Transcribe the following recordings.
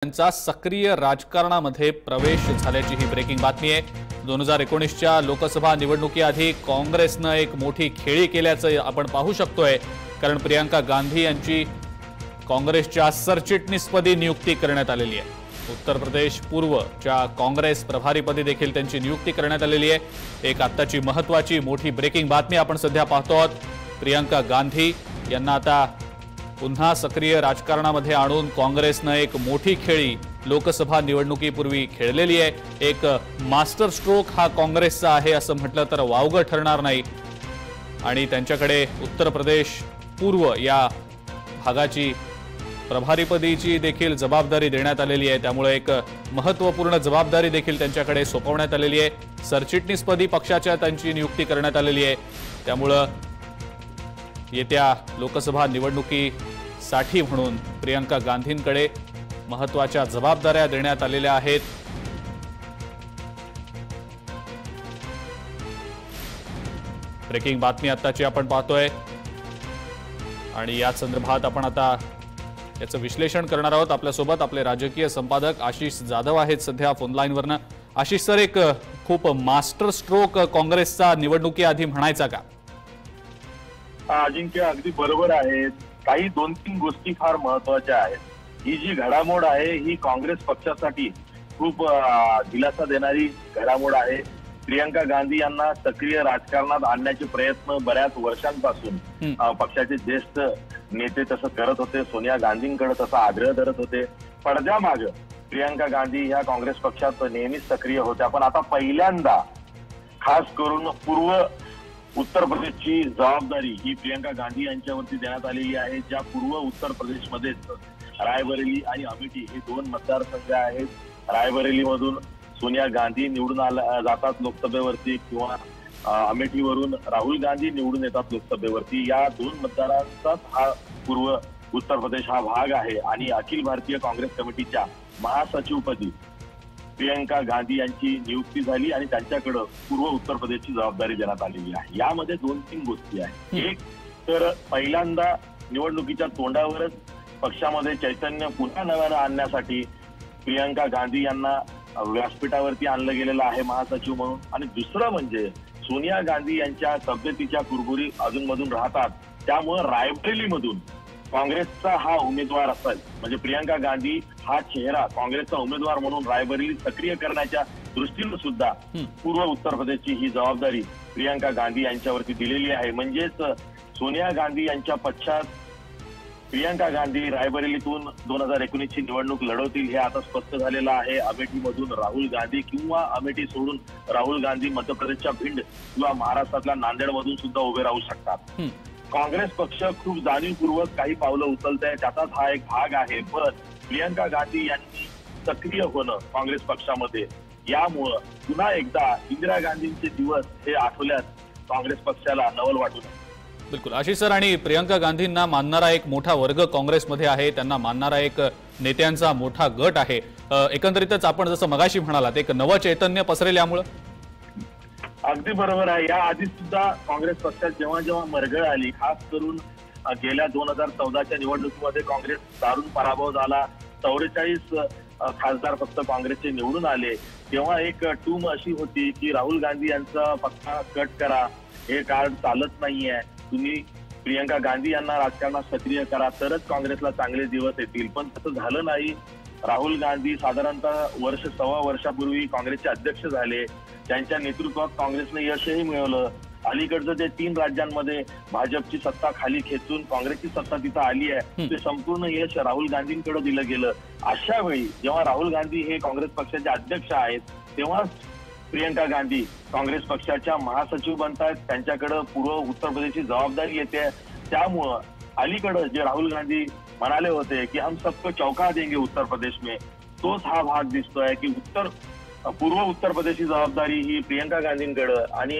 त्यांचा सक्रिय राजकारणामध्ये प्रवेश झाल्याची ही ब्रेकिंग बातमी आहे। 2019च्या लोकसभा निवडणुकीआधी काँग्रेसने एक मोठी खेळी केल्याचं आपण पाहू शकतोय, कारण प्रियंका गांधी यांची काँग्रेसच्या सरचिटणीसपदी नियुक्ती करण्यात आलेली आहे। उत्तर प्रदेश पूर्वच्या काँग्रेस प्रभारीपदी देखील त्यांची नियुक्ती करण्यात आलेली आहे। एक आत्ताची महत्त्वाची मोठी ब्रेकिंग बातमी आपण सध्या पाहतो आहोत। प्रियंका गांधी यांना आता पुन्हा सक्रिय राजकारणामध्ये आणून काँग्रेसने एक मोठी खेळी लोकसभा निवडणुकीपूर्वी खेळलेली आहे। एक मास्टर स्ट्रोक हा काँग्रेसचा आहे असं म्हटलं तर वावगं ठरणार नाही। आणि त्यांच्याकडे उत्तर प्रदेश पूर्व या भागाची प्रभारीपदीची देखील जबाबदारी देण्यात आलेली आहे। त्यामुळे एक महत्त्वपूर्ण जबाबदारी देखील त्यांच्याकडे सोपवण्यात आलेली आहे। सरचिटणीसपदी पक्षाच्या त्यांची नियुक्ती करण्यात आलेली आहे। त्यामुळे येत्या लोकसभा निवडणुकीसाठी म्हणून प्रियंका गांधींकडे महत्त्वाच्या जबाबदाऱ्या देण्यात आलेल्या आहेत। ब्रेकिंग बातमी आत्ताची आपण पाहतोय आणि या संदर्भात आपण आता याचं विश्लेषण करणार आहोत। आपल्यासोबत आपले राजकीय संपादक आशिष जाधव आहेत सध्या फोन लाईनवरनं। आशिष सर, एक खूप मास्टर स्ट्रोक काँग्रेसचा निवडणुकीआधी म्हणायचा का? अजिंक्य अगदी बरोबर आहे। काही दोन तीन गोष्टी फार महत्त्वाच्या आहेत। ही जी घडामोड आहे ही काँग्रेस पक्षासाठी खूप दिलासा देणारी घडामोड आहे। प्रियंका गांधी यांना सक्रिय राजकारणात आणण्याचे प्रयत्न बऱ्याच वर्षांपासून पक्षाचे ज्येष्ठ नेते तसं करत होते। सोनिया गांधींकडे तसा आग्रह धरत होते। पडद्यामागे प्रियंका गांधी ह्या काँग्रेस पक्षात नेहमीच सक्रिय होत्या, पण आता पहिल्यांदा खास करून पूर्व उत्तर प्रदेशची जबाबदारी ही प्रियंका गांधी यांच्यावरती देण्यात आलेली आहे। ज्या पूर्व उत्तर प्रदेशमध्ये रायबरेली आणि अमेठी हे दोन मतदारसंघ आहेत। रायबरेलीमधून सोनिया गांधी निवडून जातात लोकसभेवरती, किंवा अमेठीवरून राहुल गांधी निवडून येतात लोकसभेवरती। या दोन मतदारांचाच हा पूर्व उत्तर प्रदेश हा भाग आहे। आणि अखिल भारतीय काँग्रेस कमिटीच्या महासचिवपदी प्रियंका गांधी यांची नियुक्ती झाली आणि त्यांच्याकडे पूर्व उत्तर प्रदेशची जबाबदारी देण्यात आलेली आहे। यामध्ये दोन तीन गोष्टी आहेत। एक तर पहिल्यांदा निवडणुकीच्या तोंडावरच पक्षामध्ये चैतन्य पुन्हा नव्यानं आणण्यासाठी प्रियंका गांधी यांना व्यासपीठावरती आणलं गेलेलं आहे महासचिव म्हणून। आणि दुसरं म्हणजे सोनिया गांधी यांच्या तब्येतीच्या कुरबुरी अधूनमधून राहतात, त्यामुळे रायबरेलीमधून काँग्रेसचा हा उमेदवार असेल, म्हणजे प्रियंका गांधी हा चेहरा काँग्रेसचा उमेदवार म्हणून रायबरेली सक्रिय करण्याच्या दृष्टीने सुद्धा पूर्व उत्तर प्रदेशची ही जबाबदारी प्रियंका गांधी यांच्यावरती दिलेली आहे। म्हणजेच सोनिया गांधी यांच्या पश्चात प्रियंका गांधी रायबरेलीतून 2019ची निवडणूक लढवतील हे आता स्पष्ट झालेलं आहे। अमेठीमधून राहुल गांधी, किंवा अमेठी सोडून राहुल गांधी मध्य प्रदेशच्या भिंड किंवा महाराष्ट्रातल्या नांदेडमधून सुद्धा उभे राहू शकतात। काँग्रेस पक्ष खूप जाणीवपूर्वक काही पावलं उचलत आहे, त्याचाच हा एक भाग आहे। पण प्रियंका गांधी यांनी सक्रिय होणं काँग्रेस पक्षामध्ये, यामुळं पुन्हा एकदा इंदिरा गांधींचे दिवस हे आठवल्यास काँग्रेस पक्षाला नवल वाटू नये। बिलकुल आशिष सर, आणि प्रियंका गांधींना मानणारा एक मोठा वर्ग काँग्रेसमध्ये आहे, त्यांना मानणारा एक नेत्यांचा मोठा गट आहे। एकंदरीतच आपण जसं मगाशी म्हणालात, एक नवं चैतन्य पसरेल यामुळे। अगदी बरोबर आहे। या आधी सुद्धा काँग्रेस पक्षात जेव्हा जेव्हा मरगळ आली, खास करून गेल्या 2014च्या निवडणुकीमध्ये काँग्रेस दारुण पराभव झाला, 44 खासदार फक्त काँग्रेसचे निवडून आले, तेव्हा एक टूम अशी होती की राहुल गांधी यांचा पक्का कट करा, हे कार्ड चालत नाहीये, तुम्ही प्रियंका गांधी यांना राजकारणात सक्रिय करा तरच काँग्रेसला चांगले दिवस येतील। पण तसं झालं नाही। राहुल गांधी साधारणतः वर्ष सव्वा वर्षापूर्वी काँग्रेसचे अध्यक्ष झाले, त्यांच्या नेतृत्वात काँग्रेसने यशही मिळवलं। अलीकडचं जे 3 राज्यांमध्ये भाजपची सत्ता खाली खेचून काँग्रेसची सत्ता तिथं आली आहे, ते संपूर्ण यश राहुल गांधींकडे दिलं गेलं। अशा वेळी जेव्हा राहुल गांधी हे काँग्रेस पक्षाचे अध्यक्ष आहेत, तेव्हा प्रियंका गांधी काँग्रेस पक्षाच्या महासचिव बनतात, त्यांच्याकडे पूर्व उत्तर प्रदेशची जबाबदारी येते। त्यामुळं अलीकडे जे राहुल गांधी म्हणाले होते की हम सबको चौंका देंगे उत्तर प्रदेश में, तोच हा भाग दिसतोय की पूर्व उत्तर प्रदेशची जबाबदारी ही प्रियंका गांधींकडे आणि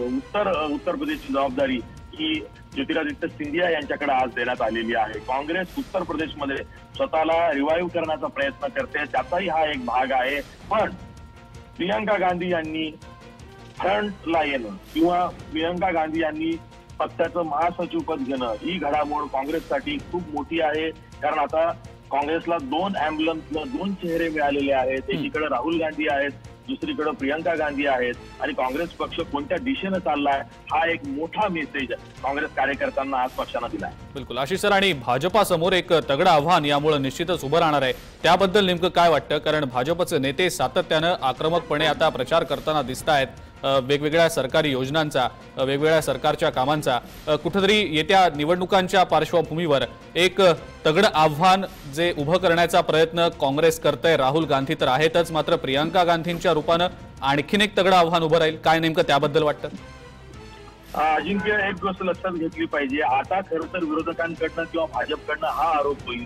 उत्तर प्रदेशची जबाबदारी ही ज्योतिरादित्य सिंधिया यांच्याकडे आज देण्यात आलेली आहे। काँग्रेस उत्तर प्रदेशमध्ये स्वतःला रिवाईव्ह करण्याचा प्रयत्न करते, त्याचाही हा एक भाग आहे। पण प्रियंका गांधी यांनी फ्रंटला येणं किंवा प्रियंका गांधी यांनी पक्षाचं महासचिवपद घेणं ही घडामोड काँग्रेससाठी खूप मोठी आहे। कारण आता काँग्रेसला 2 अँब्युलन्सला 2 चेहरे मिळालेले आहेत. एकीकडे राहुल गांधी आहेत, दुसरीकडे प्रियंका गांधी आहेत आणि काँग्रेस पक्ष कोणत्या दिशेनं चाललाय हा एक मोठा मेसेज काँग्रेस कार्यकर्त्यांना आज पक्षानं दिलाय. बिलकुल आशिष सर, आणि भाजपासमोर एक तगडं आव्हान यामुळे निश्चितच उभं राहणार आहे. त्याबद्दल नेमकं काय वाटतं? कारण भाजपचे नेते सातत्यानं आक्रमकपणे आता प्रचार करताना दिसत आहेत वेगवेगळ्या सरकारी योजनांचा, वेगवेगळ्या सरकारच्या कामांचा. कुठेतरी येत्या निवडणुकांच्या पार्श्वभूमीवर एक तगडं आव्हान जे उभं करण्याचा प्रयत्न काँग्रेस करतंय. राहुल गांधी तर आहेतच, मात्र प्रियंका गांधींच्या रूपानं आणखीन एक तगडं आव्हान उभं राहील. काय नेमकं त्याबद्दल वाटतं? अजिंक्य, एक गोष्ट लक्षात घेतली पाहिजे. आता खरं तर विरोधकांकडनं किंवा भाजपकडनं हा आरोप होईल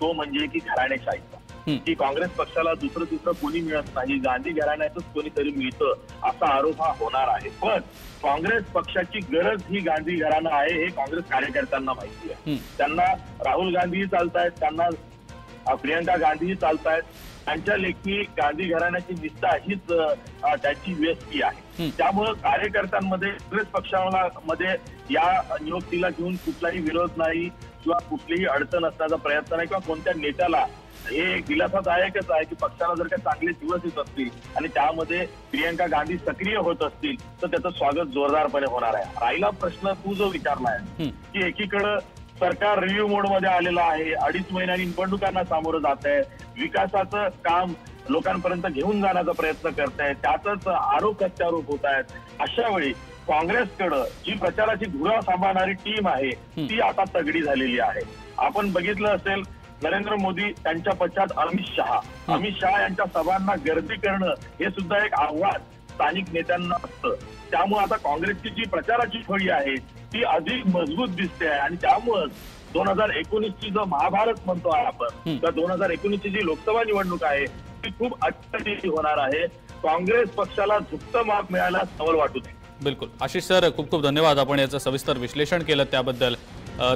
तो म्हणजे की घराणेशाहीचा, की काँग्रेस पक्षाला दुसरं कोणी मिळत नाही, गांधी घराण्यातच कोणीतरी मिळतं असा आरोप हा होणार आहे. पण काँग्रेस पक्षाची गरज ही गांधी घराणं आहे हे काँग्रेस कार्यकर्त्यांना माहिती आहे. त्यांना राहुल गांधीही चालतायत, त्यांना प्रियंका गांधीही चालतायत. त्यांच्या लेखी गांधी घराण्याची निष्ठा हीच त्यांची व्यक्ती आहे. त्यामुळं कार्यकर्त्यांमध्ये काँग्रेस पक्षामध्ये या नियुक्तीला घेऊन कुठलाही विरोध नाही किंवा कुठलीही अडचण असण्याचा प्रयत्न नाही किंवा कोणत्या नेत्याला हे एक दिलासादायकच आहे की पक्षाला जर काही चांगले दिवस येत असतील आणि त्यामध्ये प्रियंका गांधी सक्रिय होत असतील तर त्याचं स्वागत जोरदारपणे होणार आहे. राहिला प्रश्न तू जो विचारला आहे की एकीकडं सरकार रिव्ह्यू मोडमध्ये आलेलं आहे, 2.5 महिन्यांनी निवडणुकांना सामोरं जात आहे, विकासाचं काम लोकांपर्यंत घेऊन जाण्याचा प्रयत्न करत आहे, त्यातच आरोप प्रत्यारोप होत आहेत. अशा वेळी काँग्रेसकडं जी प्रचाराची धुरा सांभाळणारी टीम आहे ती आता तगडी झालेली आहे. आपण बघितलं असेल नरेंद्र मोदी त्यांच्या पश्चात अमित शहा यांच्या सभांना गर्दी करणं हे सुद्धा एक आव्हान स्थानिक नेत्यांना असतं. त्यामुळे आता काँग्रेसची जी प्रचाराची फळी आहे ती अधिक मजबूत दिसते आहे आणि त्यामुळेच 2019ची जो महाभारत म्हणतो आहे आपण, तर 2019ची जी लोकसभा निवडणूक आहे ती खूप अत्यंत होणार आहे. काँग्रेस पक्षाला झुकतं माप मिळायला सवल वाटू नये. बिलकुल आशिष सर, खूप खूप धन्यवाद. आपण याचं सविस्तर विश्लेषण केलं त्याबद्दल.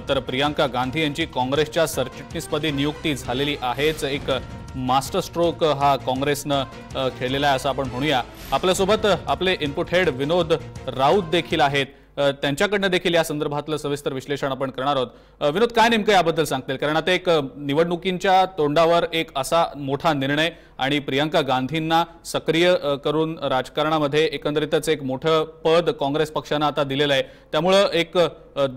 तर प्रियंका गांधी यांची काँग्रेसच्या सरचिटणीसपदी नियुक्ती झालेली आहेच. एक मास्टर स्ट्रोक हा काँग्रेसनं खेळलेला आहे असं आपण म्हणूया. आपल्यासोबत आपले इनपुट हेड विनोद राऊत देखील आहेत. त्यांच्याकडनं देखील या संदर्भातलं सविस्तर विश्लेषण आपण करणार आहोत. विनोद, काय नेमकं याबद्दल सांगतील? कारण आता एक निवडणुकींच्या तोंडावर एक असा मोठा निर्णय आणि प्रियंका गांधींना सक्रिय करून राजकारणामध्ये एकंदरीतच एक मोठं पद काँग्रेस पक्षानं आता दिलेलं आहे. त्यामुळं एक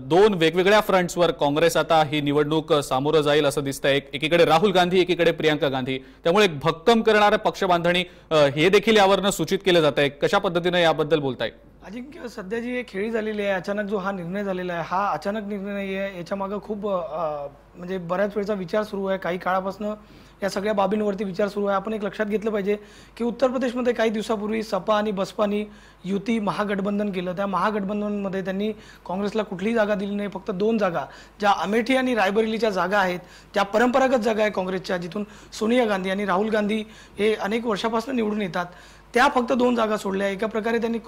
2 वेगवेगळ्या फ्रंट्सवर काँग्रेस आता ही निवडणूक सामोरं जाईल असं दिसतंय. एकीकडे राहुल गांधी, एकीकडे प्रियंका गांधी. त्यामुळे एक भक्कम करणारं पक्षबांधणी हे देखील यावरनं सूचित केलं जात आहे. कशा पद्धतीनं याबद्दल बोलताय? अजिंक्य, सध्या जी खेळी झालेली आहे, अचानक जो हा निर्णय झालेला आहे, हा अचानक निर्णय नाही आहे. याच्या मागे खूप म्हणजे बऱ्याच वेळचा विचार सुरू आहे. काही काळापासून या सगळ्या बाबींवरती विचार सुरू आहे. आपण एक लक्षात घेतलं पाहिजे की उत्तर प्रदेशमध्ये काही दिवसापूर्वी सपा आणि बसपानी युती महागठबंधन केलं. त्या महागठबंधनमध्ये त्यांनी काँग्रेसला कुठलीही जागा दिली नाही. फक्त 2 जागा, ज्या अमेठी आणि रायबरेलीच्या जागा आहेत, ज्या परंपरागत जागा आहे काँग्रेसच्या, जिथून सोनिया गांधी आणि राहुल गांधी हे अनेक वर्षापासून निवडून येतात, त्या फक्त 2 जागा सोडल्या. एका प्रकारे त्यांनी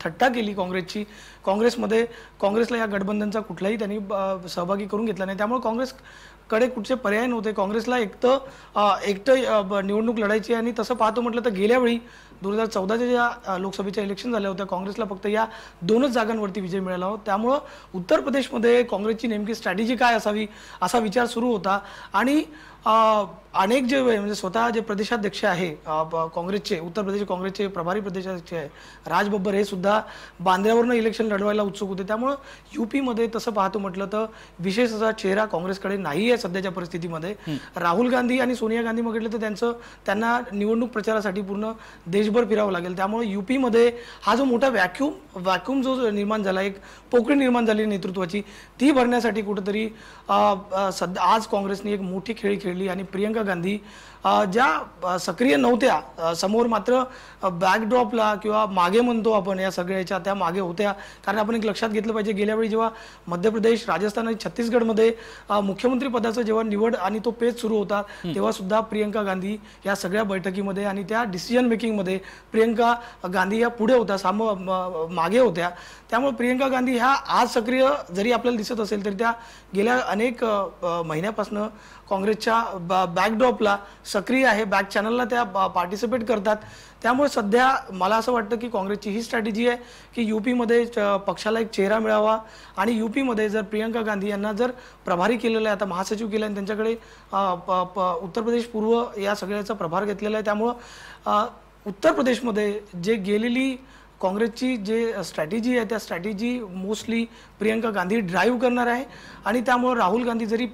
थट्टा केली काँग्रेसची. काँग्रेसला या गठबंधनचा कुठलाही त्यांनी सहभागी करून घेतला नाही. त्यामुळे काँग्रेसकडे कुठचे पर्याय नव्हते. काँग्रेसला एकटं निवडणूक लढायची. आणि तसं पाहतो म्हटलं तर गेल्या वेळी 2014च्या ज्या लोकसभेच्या इलेक्शन झाल्या होत्या, काँग्रेसला फक्त या 2च जागांवरती विजय मिळाला होता. त्यामुळं उत्तर प्रदेशमध्ये काँग्रेसची नेमकी स्ट्रॅटेजी काय असावी असा विचार सुरू होता. आणि अनेक जे म्हणजे स्वतः जे प्रदेशाध्यक्ष आहे काँग्रेसचे, उत्तर प्रदेश काँग्रेसचे प्रभारी प्रदेशाध्यक्ष आहे राज बब्बर, हे सुद्धा बांद्र्यावरनं इलेक्शन लढवायला उत्सुक होते. त्यामुळं यूपीमध्ये तसं पाहतो म्हटलं तर विशेष असा चेहरा काँग्रेसकडे नाही आहे सध्याच्या परिस्थितीमध्ये. राहुल गांधी आणि सोनिया गांधी म्हटलं तर त्यांना निवडणूक प्रचारासाठी पूर्ण देशभर फिरावं लागेल. त्यामुळे यूपीमध्ये हा जो मोठा व्हॅक्यूम जो निर्माण झाला, एक पोकळी निर्माण झाली नेतृत्वाची, ती भरण्यासाठी कुठेतरी सध्या आज काँग्रेसने एक मोठी खेळी खेळली. आणि प्रियंका गांधी ज्या सक्रिय नव्हत्या समोर, मात्र बॅकड्रॉपला किंवा मागे म्हणतो आपण या सगळ्याच्या, त्या मागे होत्या. कारण आपण एक लक्षात घेतलं पाहिजे, गेल्या वेळी जेव्हा मध्य प्रदेश, राजस्थान आणि छत्तीसगडमध्ये मुख्यमंत्री पदाचं जेव्हा निवड आणि तो पेच सुरू होता, तेव्हा सुद्धा प्रियंका गांधी या सगळ्या बैठकीमध्ये आणि त्या डिसिजन मेकिंगमध्ये पक्षामध्ये प्रियंका गांधी या पुढे होत्या, मागे होत्या. त्यामुळे प्रियंका गांधी ह्या आज सक्रिय जरी आपल्याला दिसत असेल तरी त्या गेल्या अनेक महिन्यापासून काँग्रेसच्या बॅकड्रॉपला सक्रिय आहे, बॅक चॅनलला त्या पार्टिसिपेट करतात. त्यामुळे सध्या मला असं वाटतं की काँग्रेसची ही स्ट्रॅटेजी आहे की यूपीमध्ये पक्षाला एक चेहरा मिळावा आणि यूपीमध्ये जर प्रियंका गांधी यांना जर प्रभारी केलेलं आहे, आता महासचिव केलं आणि त्यांच्याकडे उत्तर प्रदेश पूर्व या सगळ्याचा प्रभार घेतलेला आहे. त्यामुळं उत्तर प्रदेशमध्ये जे गेलेली काँग्रेसची जे स्ट्रॅटेजी आहे त्या strategy mostly Priyanka Gandhi drive करणार आहे आणि त्यामुळे राहुल गांधी जरी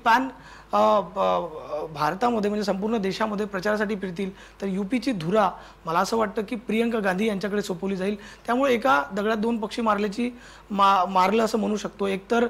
भारतामध्ये म्हणजे संपूर्ण देशामध्ये प्रचारासाठी फिरतील तर यूपीची धुरा मला असं वाटतं की प्रियंका गांधी यांच्याकडे सोपवली जाईल. त्यामुळे एका दगडात दोन पक्षी मारलं असं म्हणू शकतो. एकतर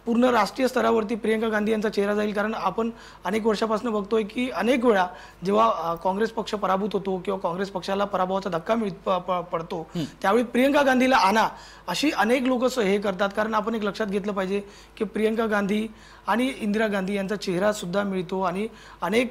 पूर्ण राष्ट्रीय स्तरावरती प्रियंका गांधी यांचा चेहरा जाईल, कारण आपण अनेक वर्षापासून बघतोय की अनेक वेळा जेव्हा काँग्रेस पक्ष पराभूत होतो किंवा काँग्रेस पक्षाला पराभवाचा धक्का पडतो त्यावेळी प्रियंका गांधीला आणा अशी अनेक लोक हे करतात. कारण आपण एक लक्षात घेतलं पाहिजे की प्रियंका गांधी आणि इंदिरा गांधी यांचा चेहरा सुद्धा मिळतो आणि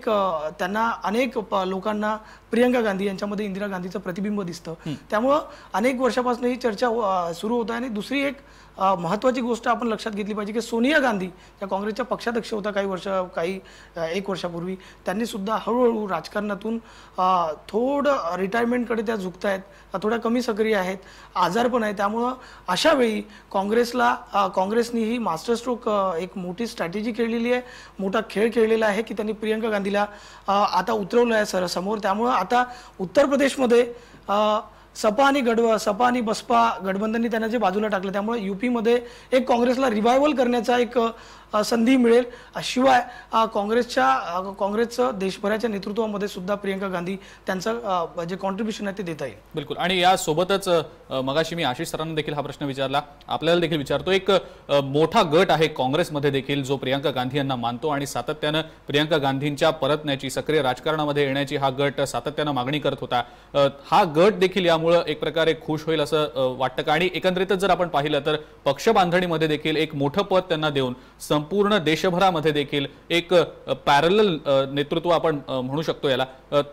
त्यांना अनेक लोकांना प्रियंका गांधी यांच्यामध्ये इंदिरा गांधीचं प्रतिबिंब दिसतं. त्यामुळं अनेक वर्षापासून ही चर्चा सुरू होत आहे. आणि दुसरी एक महत्त्वाची गोष्ट आपण लक्षात घेतली पाहिजे की सोनिया गांधी या काँग्रेसच्या पक्षाध्यक्ष होत्या एक वर्षापूर्वी, त्यांनी सुद्धा हळूहळू राजकारणातून थोडं रिटायरमेंटकडे त्या झुकत आहेत, थोड्या कमी सक्रिय आहेत, आजार पण आहे. त्यामुळं अशा वेळी काँग्रेसनी ही मास्टर स्ट्रोक एक मोठी स्ट्रॅटेजी खेळलेली आहे, मोठा खेळ खेळलेला आहे की त्यांनी प्रियंका गांधीला आता उतरवलं आहे समोर. त्यामुळं आता उत्तर प्रदेशमध्ये सपा आणि बसपा गठबंधननी त्यांना जे बाजूला टाकलं त्यामुळे यूपीमध्ये एक काँग्रेसला रिवायवल करण्याचा एक संधी मिळेल. शिवाय काँग्रेसचं देशभराच्या नेतृत्वामध्ये सुद्धा प्रियंका गांधी त्यांचं जे कॉन्ट्रीब्युशन आहे ते देता येईल. बिलकुल. आणि यासोबतच मगाशी मी आशिष सरांना देखील हा प्रश्न विचारला, आपल्याला देखील विचारतो. एक मोठा गट आहे काँग्रेसमध्ये देखील जो प्रियंका गांधी यांना मानतो आणि सातत्यानं प्रियंका गांधींच्या परतण्याची, सक्रिय राजकारणामध्ये येण्याची हा गट सातत्यानं मागणी करत होता. हा गट देखील यामुळे एक प्रकारे खुश होईल असं वाटतं का? आणि एकंदरीतच जर आपण पाहिलं तर पक्ष बांधणीमध्ये देखील एक मोठं पद त्यांना देऊन संपूर्ण देशभरामध्ये देखील एक पॅरलल नेतृत्व आपण म्हणू शकतो याला,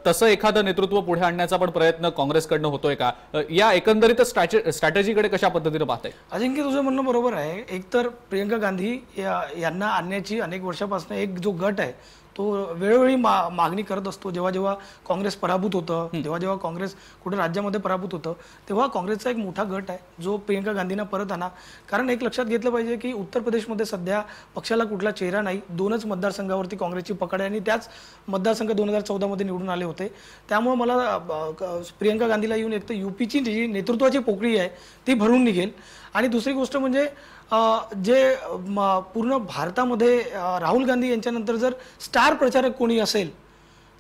तसं एखादं नेतृत्व पुढे आणण्याचा पण प्रयत्न काँग्रेसकडनं होतोय का? या एकंदरीत स्ट्रॅटेजीकडे कशा पद्धतीने पाहताय? अजिंक्य, तुझं म्हणणं बरोबर आहे. एकतर प्रियंका गांधी यांना आणण्याची अनेक वर्षापासून एक जो गट आहे तो वेळोवेळी मागणी करत असतो. जेव्हा जेव्हा काँग्रेस पराभूत होतं, जेव्हा काँग्रेस कुठे राज्यामध्ये पराभूत होतं तेव्हा काँग्रेसचा एक मोठा गट आहे जो प्रियंका गांधींना परत आणा. कारण एक लक्षात घेतलं पाहिजे की उत्तर प्रदेशमध्ये सध्या पक्षाला कुठला चेहरा नाही, 2च मतदारसंघावरती काँग्रेसची पकड आहे आणि त्याच मतदारसंघ 2014 मध्ये निवडून आले होते. त्यामुळे मला प्रियंका गांधीला येऊन एक तर यूपीची जी नेतृत्वाची पोकळी आहे ती भरून निघेल आणि दुसरी गोष्ट म्हणजे जे पूर्ण भारतामध्ये राहुल गांधी यांच्यानंतर जर स्टार प्रचारक कोणी असेल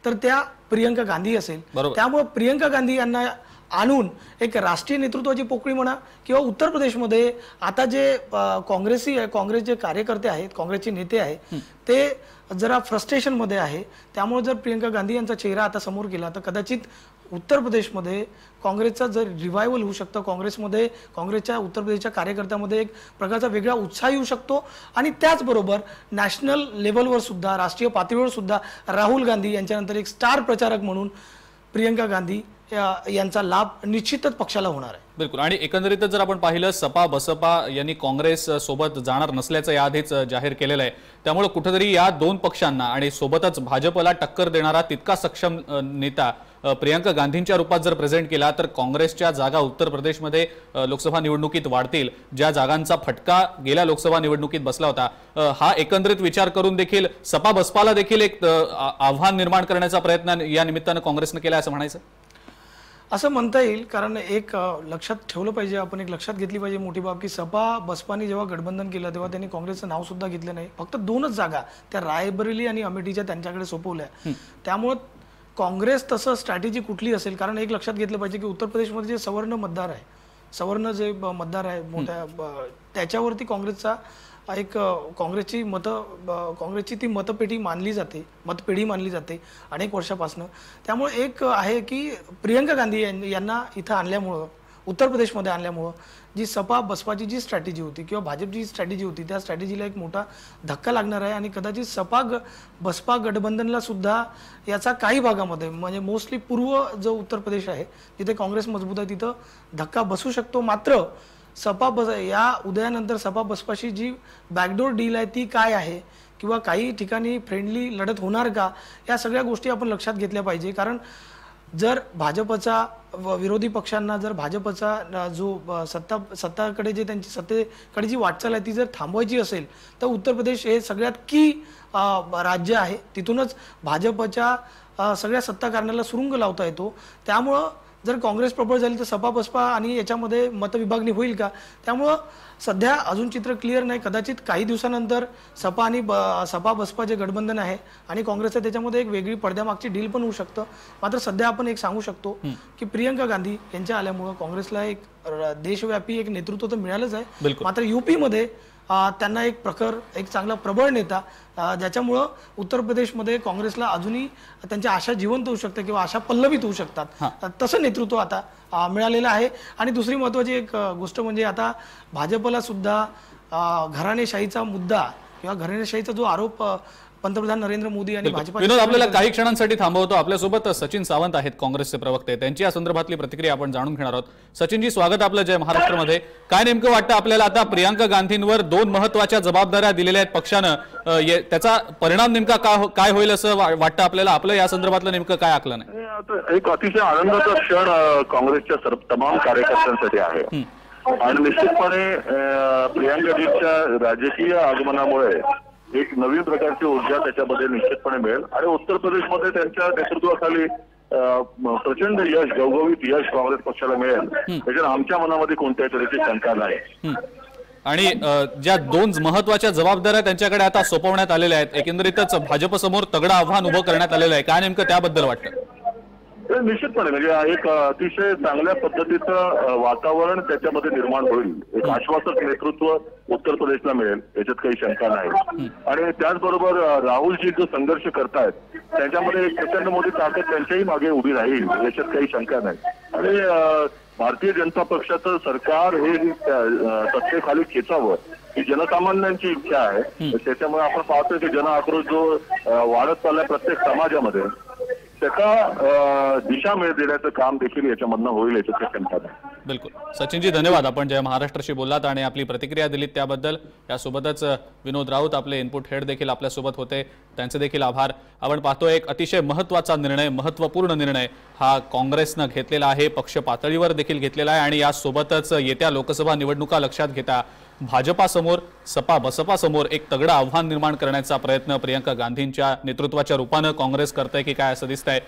तर त्या प्रियंका गांधी असेल. त्यामुळे प्रियंका गांधी यांना आणून एक राष्ट्रीय नेतृत्वाची पोकळी म्हणा किंवा उत्तर प्रदेशमध्ये आता जे काँग्रेस जे कार्यकर्ते आहेत, काँग्रेसचे नेते आहेत ते जरा फ्रस्ट्रेशनमध्ये आहे. त्यामुळे जर प्रियंका गांधी यांचा चेहरा आता समोर गेला तर कदाचित उत्तर प्रदेशमध्ये काँग्रेसचा जर रिवायवल होऊ शकतं, काँग्रेसच्या उत्तर प्रदेशच्या कार्यकर्त्यामध्ये एक प्रकारचा वेगळा उत्साह येऊ शकतो आणि त्याचबरोबर नॅशनल लेवलवर सुद्धा, राष्ट्रीय पातळीवर सुद्धा राहुल गांधी यांच्यानंतर एक स्टार प्रचारक म्हणून प्रियंका गांधी यांचा लाभ निश्चितच पक्षाला होणार आहे. बिलकुल. आणि एकंदरीतच जर आपण पाहिलं सपा बसपा यांनी काँग्रेस सोबत जाणार नसल्याचं याआधीच जाहीर केलेलं आहे. त्यामुळे कुठेतरी या दोन पक्षांना आणि सोबतच भाजपला टक्कर देणारा तितका सक्षम नेता प्रियंका गांधींच्या रूपात जर प्रेझेंट केला तर काँग्रेसच्या जागा उत्तर प्रदेशमध्ये लोकसभा निवडणुकीत वाढतील. ज्या जागांचा फटका गेल्या लोकसभा निवडणुकीत बसला होता, हा एकंदरीत विचार करून देखील सपा बसपाला देखील एक आव्हान निर्माण करण्याचा प्रयत्न या निमित्तानं काँग्रेसनं केला असं म्हणायचं? असं म्हणता येईल. कारण एक लक्षात ठेवलं पाहिजे, आपण एक लक्षात घेतली पाहिजे मोठी बाब की सपा बसपानी जेव्हा गठबंधन केलं तेव्हा त्यांनी काँग्रेसचं नाव सुद्धा घेतलं नाही. फक्त 2च जागा त्या रायबरेली आणि अमेठीच्या त्यांच्याकडे सोपवल्या. त्यामुळे काँग्रेस तसं स्ट्रॅटेजी कुठली असेल, कारण एक लक्षात घेतलं पाहिजे की उत्तर प्रदेशमध्ये जे सवर्ण मतदार आहे मोठ्या, त्याच्यावरती काँग्रेसचा एक काँग्रेसची ती मतपेढी मानली जाते अनेक वर्षापासून. त्यामुळे एक आहे की प्रियंका गांधी यांना इथं आणल्यामुळं उत्तर प्रदेशमध्ये आणल्यामुळं जी सपा बसपाची जी स्ट्रॅटेजी होती किंवा भाजपची स्ट्रॅटेजी होती त्या स्ट्रॅटेजीला एक मोठा धक्का लागणार आहे आणि कदाचित बसपा गठबंधनला सुद्धा याचा काही भागामध्ये म्हणजे मोस्टली पूर्व जो उत्तर प्रदेश आहे जिथे काँग्रेस मजबूत आहे तिथं धक्का बसू शकतो. मात्र या उदयानंतर सपा बसपाशी जी बॅकडोर डील आहे ती काय आहे किंवा काही ठिकाणी फ्रेंडली लढत होणार का या सगळ्या गोष्टी आपण लक्षात घेतल्या पाहिजे. कारण जर भाजपचा विरोधी पक्षांना जर भाजपचा जो सत्ताकडे जे त्यांची सत्तेकडे जी वाटचाल आहे ती जर थांबवायची असेल तर उत्तर प्रदेश हे सगळ्यात की राज्य आहे. तिथूनच भाजपच्या सगळ्या सत्ताकारणाला सुरुंग लावता येतो. त्यामुळं जर काँग्रेस प्रबळ झाली तर सपा बसपा आणि याच्यामध्ये मतविभागणी होईल का. त्यामुळं सध्या अजून चित्र क्लिअर नाही. कदाचित काही दिवसानंतर सपा बसपा जे गठबंधन आहे आणि काँग्रेस आहे त्याच्यामध्ये एक वेगळी पडद्यामागची डील पण होऊ शकतं. मात्र सध्या आपण एक सांगू शकतो की प्रियंका गांधी यांच्या आल्यामुळं काँग्रेसला एक देशव्यापी एक नेतृत्व तर मिळालंच आहे. मात्र युपीमध्ये त्यांना एक चांगला प्रबळ नेता ज्याच्यामुळं उत्तर प्रदेशमध्ये काँग्रेसला अजूनही त्यांच्या आशा जिवंत होऊ शकतात किंवा आशा पल्लवित होऊ शकतात. तसं नेतृत्व आता मिळालेलं आहे. आणि दुसरी महत्त्वाची एक गोष्ट म्हणजे आता भाजपला सुद्धा घराणेशाहीचा मुद्दा किंवा घराणेशाहीचा जो आरोप पंतप्रधान नरेंद्र मोदी आणि भाजपा. विनोद, आपल्याला काही क्षणांसाठी थांबवतो. आपल्यासोबत सचिन सावंत आहेत, काँग्रेसचे प्रवक्ते. त्यांची या संदर्भातली प्रतिक्रिया आपण जाणून घेणार आहोत. सचिनजी, स्वागत आपलं जय महाराष्ट्रमध्ये. काय नेमकं वाटतं आपल्याला आता प्रियांका गांधींवर 2 महत्त्वाच्या जबाबदाऱ्या दिलेल्या आहेत पक्षानं, त्याचा परिणाम नेमका काय होईल असं वाटतं आपल्याला? आपलं या संदर्भातलं नेमकं काय आकलन आहे? एक अतिशय आनंदाचा क्षण काँग्रेसच्या तमाम कार्यकर्त्यांसाठी आहे आणि निश्चितपणे प्रियांकाजींच्या राजकीय आगमनामुळे एक नवीन प्रकारची ऊर्जा त्याच्यामध्ये निश्चितपणे मिळेल आणि उत्तर प्रदेशमध्ये त्यांच्या नेतृत्वाखाली प्रचंड यश, गवगवीत यश काँग्रेस पक्षाला मिळेल त्याच्यात आमच्या मनामध्ये कोणत्याही तऱ्हेची शंका नाही. आणि ज्या 2 महत्त्वाच्या जबाबदाऱ्या त्यांच्याकडे आता सोपवण्यात आलेल्या आहेत, एकंदरीतच भाजपसमोर तगडं आव्हान उभं करण्यात आलेलं आहे. काय नेमकं त्याबद्दल वाटतं? निश्चितपणे म्हणजे एक अतिशय चांगल्या पद्धतीचं वातावरण त्याच्यामध्ये निर्माण होईल. एक आश्वासक नेतृत्व उत्तर प्रदेशला मिळेल याच्यात काही शंका नाही. आणि त्याचबरोबर राहुलजी जो संघर्ष करतायत त्याच्यामध्ये एक प्रचंड मोठी ताकद त्यांच्याही मागे उभी राहील याच्यात काही शंका नाही. आणि भारतीय जनता पक्षाचं सरकार हे सत्तेखाली खेचावं ही जनसामान्यांची इच्छा आहे. त्याच्यामुळे आपण पाहतोय की जन आक्रोश जो वाढत चाललाय प्रत्येक समाजामध्ये त्याचा दिशा मिळ देण्याचं काम देखील याच्यामधनं होईल याच्यात शंका नाही. बिलकुल. सचिनजी, धन्यवाद. आपण जय महाराष्ट्राशी बोललात आणि आपली प्रतिक्रिया दिलीत त्याबद्दल. यासोबतच विनोद राऊत आपले इनपुट हेड देखील आपल्यासोबत होते, त्यांचे देखील आभार. आपण पाहतो एक अतिशय महत्त्वाचा निर्णय, महत्त्वपूर्ण निर्णय हा काँग्रेसनं घेतलेला आहे, पक्ष पातळीवर देखील घेतलेला आहे. आणि यासोबतच येत्या लोकसभा निवडणुका लक्षात घेता भाजपासमोर सपा बसपासमोर एक तगडं आव्हान निर्माण करण्याचा प्रयत्न प्रियंका गांधींच्या नेतृत्वाच्या रूपानं काँग्रेस करतंय की काय असं दिसतंय.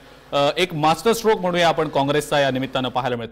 एक मास्टर स्ट्रोक म्हणूया आपण काँग्रेसचा या निमित्तानं पाहायला मिळतो.